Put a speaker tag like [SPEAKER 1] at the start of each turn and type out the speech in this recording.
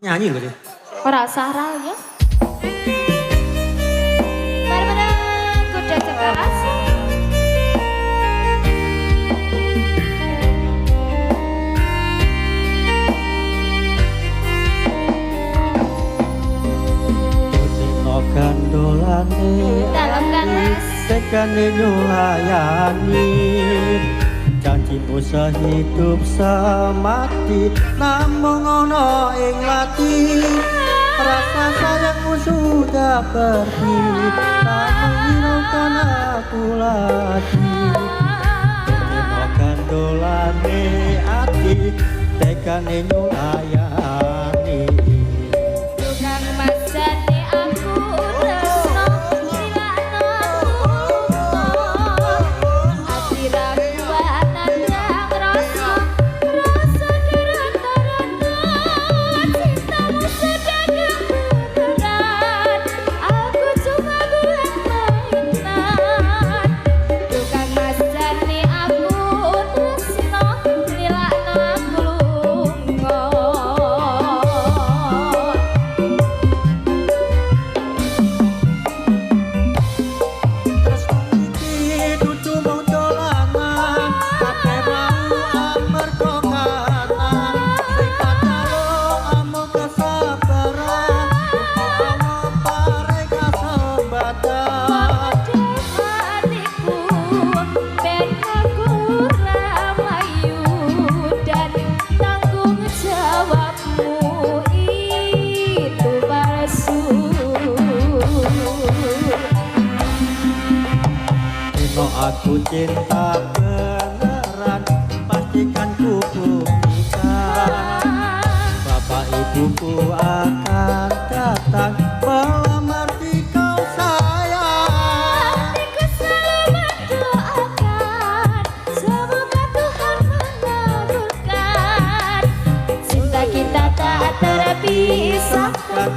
[SPEAKER 1] Nyanyi lho deh.
[SPEAKER 2] Ora Sarah ya. Bareng-bareng kuda keras.
[SPEAKER 1] Gandolane
[SPEAKER 2] Dalam ganas
[SPEAKER 1] tekane nyulayani janjimu sehidup semati namung ana ing lati rasa sayangmu sudah pergi tak menghiraukan aku lagi terima gandolane ati tekane nyulayani
[SPEAKER 2] tukang masane aku tresno silakno ati ra kuat nandang rasa dirata-rata cintamu sedang beneran aku cuma buat mainan tukang masane aku tresno silakno aku lunga.
[SPEAKER 1] Aku cinta beneran pastikan ku buktikan bapak ibuku akan datang melamar di kau sayang
[SPEAKER 2] hatiku selalu mendoakan semoga Tuhan mengabulkan cinta kita tak terpisahkan